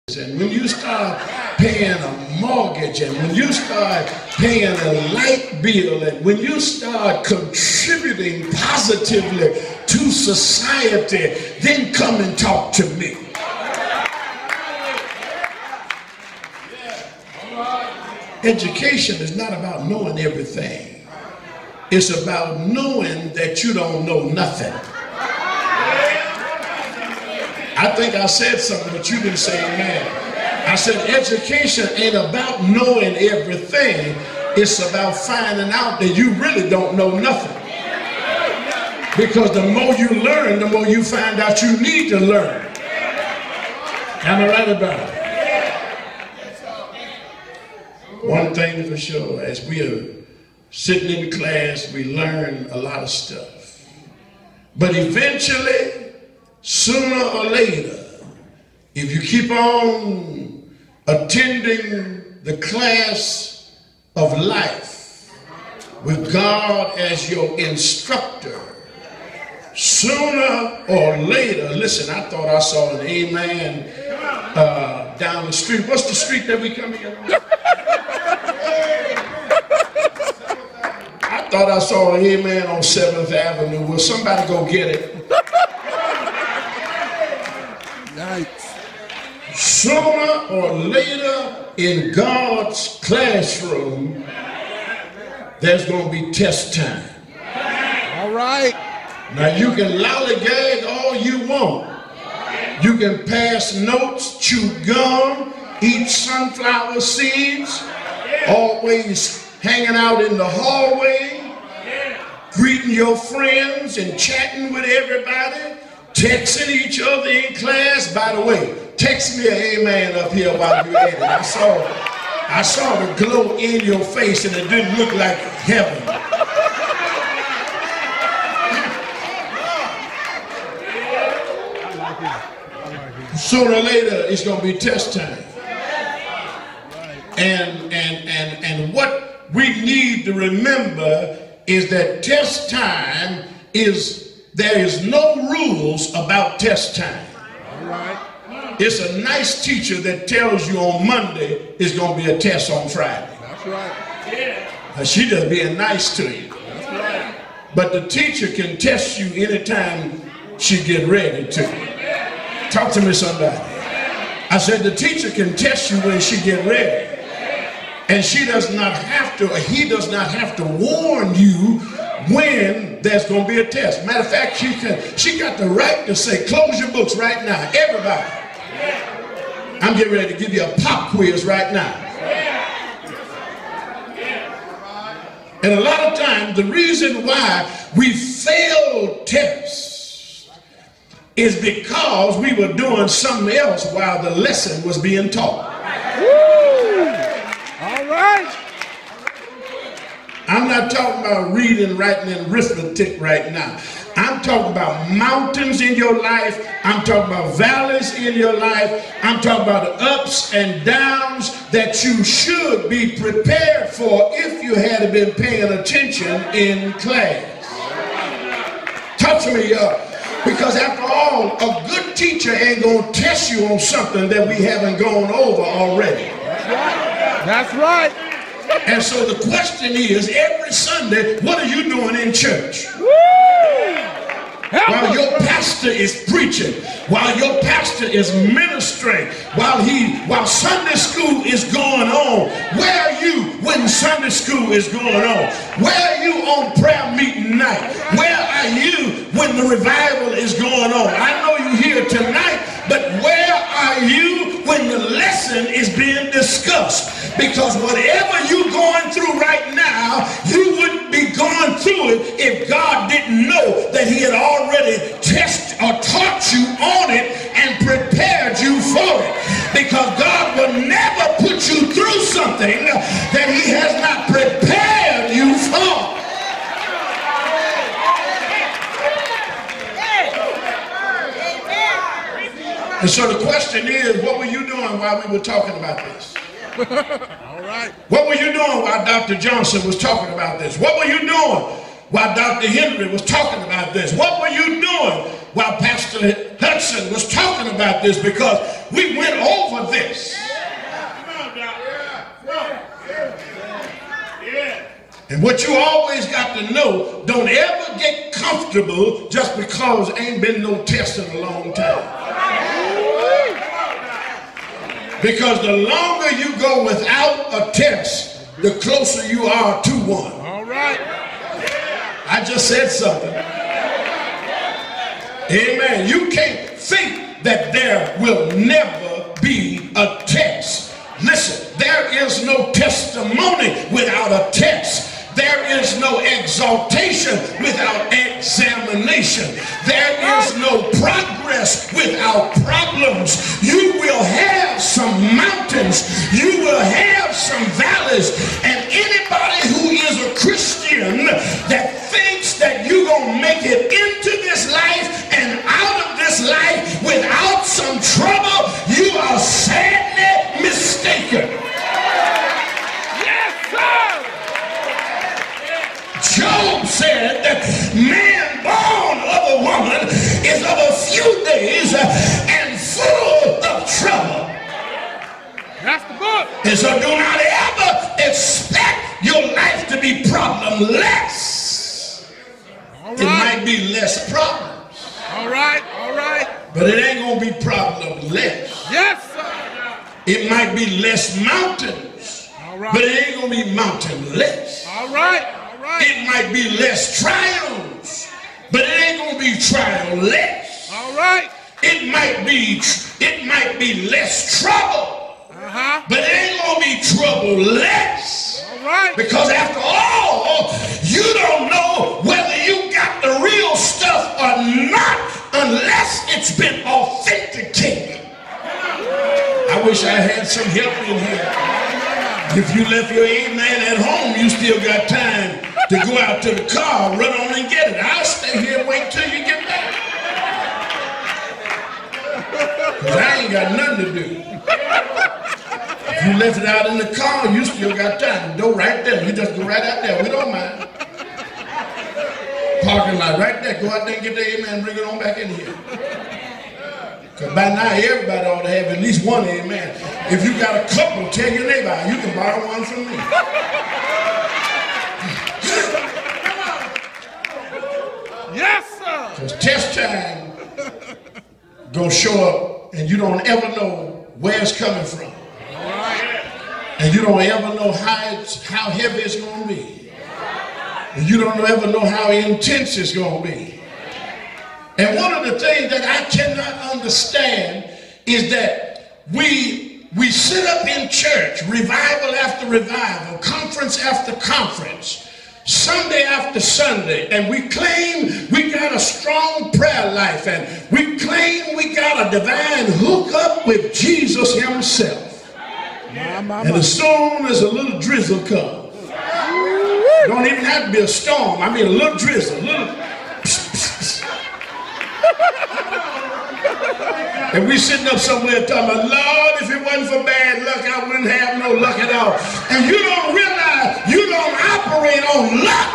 And when you start paying a mortgage, and when you start paying a light bill, and when you start contributing positively to society, then come and talk to me. Education is not about knowing everything. It's about knowing that you don't know nothing. I think I said something, but you didn't say amen. I said education ain't about knowing everything. It's about finding out that you really don't know nothing. Because the more you learn, the more you find out you need to learn. Am I right about it? One thing for sure, as we are sitting in class, we learn a lot of stuff. But eventually, sooner or later, if you keep on attending the class of life with God as your instructor, sooner or later, listen, I thought I saw an amen down the street. What's the street that we come here on? I thought I saw an amen on 7th Avenue. Will somebody go get it? Sooner or later in God's classroom, there's going to be test time. All right. Now you can lollygag all you want. You can pass notes, chew gum, eat sunflower seeds, always hanging out in the hallway, greeting your friends and chatting with everybody, texting each other in class. By the way, text me an amen up here while you're at it. I saw the glow in your face and it didn't look like heaven. Sooner or later, it's going to be test time. And what we need to remember is that test time there is no rules about test time. All right. It's a nice teacher that tells you on Monday it's going to be a test on Friday. That's right. Yeah. She just being nice to you. That's right. But the teacher can test you anytime she get ready to. Talk to me, somebody. I said the teacher can test you when she get ready. And she does not have to, or he does not have to warn you when there's going to be a test. Matter of fact, she got the right to say, close your books right now, everybody. I'm getting ready to give you a pop quiz right now. And a lot of times, the reason why we fail tests is because we were doing something else while the lesson was being taught. Woo! All right. I'm not talking about reading, writing, and arithmetic right now. I'm talking about mountains in your life. I'm talking about valleys in your life. I'm talking about the ups and downs that you should be prepared for if you had been paying attention in class. Talk to me, y'all. Because after all, a good teacher ain't going to test you on something that we haven't gone over already. That's right. And so the question is, every Sunday, what are you doing in church? Woo! While your pastor is preaching, while your pastor is ministering, while Sunday school is going on, where are you when Sunday school is going on? Where are you on prayer meeting night? Where are you when the revival is going on? I know you're here tonight, but where are you when the lesson is being discussed? Because whatever you're going through right now, you wouldn't be going through it if God didn't know that he had already tested or taught you on it and prepared you for it. Because God will never put you through something that he has not prepared you for. And so the question is, what were you doing while we were talking about this? All right. What were you doing while Dr. Johnson was talking about this? What were you doing while Dr. Henry was talking about this? What were you doing while Pastor Hudson was talking about this? Because we went over this. And what you always got to know, don't ever get comfortable just because ain't been no test in a long time. Because the longer you go without a test, the closer you are to one. All right. I just said something. Amen. You can't think that there will never be a test. Listen, there is no testimony without a test. There is no exaltation without examination. There is no progress without problems. You will have some mountains. You will have some valleys. And anybody who is a Christian that thinks that you're going to make it into this life and out of this life without some trouble, you are sadly mistaken. Yes, sir. Job said that man born of a woman is of a few days and full of trouble. That's the book. And so do not ever expect your life to be problemless. All right. It might be less problems. All right. All right. But it ain't going to be problemless. Yes, sir. It might be less mountains. All right. But it ain't going to be mountainless. All right. All right. It might be less trials, but it ain't gonna be trial-less. All right. It might be less trouble, but it ain't gonna be trouble-less. All right. Because after all, you don't know whether you got the real stuff or not unless it's been authenticated. I wish I had some help in here. If you left your amen at home, you still got time to go out to the car, run on and get it. I'll stay here and wait till you get back. Because I ain't got nothing to do. If you left it out in the car, you still got time. The door right there. You just go right out there. We don't mind. Parking lot right there. Go out there and get the amen and bring it on back in here. Because by now, everybody ought to have at least one amen. If you got a couple, tell your neighbor, you can borrow one from me. Yes, sir. Because test time gonna show up and you don't ever know where it's coming from. All right. And you don't ever know how heavy it's gonna be. And you don't ever know how intense it's gonna be. And one of the things that I cannot understand is that we sit up in church, revival after revival, conference after conference, Sunday after Sunday, and we claim we got a strong prayer life, and we claim we got a divine hookup with Jesus himself. And as soon as a little drizzle comes, don't even have to be a storm, I mean a little drizzle, and we sitting up somewhere talking about, Lord, if it wasn't for bad luck, I wouldn't have no luck at all. And you don't realize you don't operate on luck.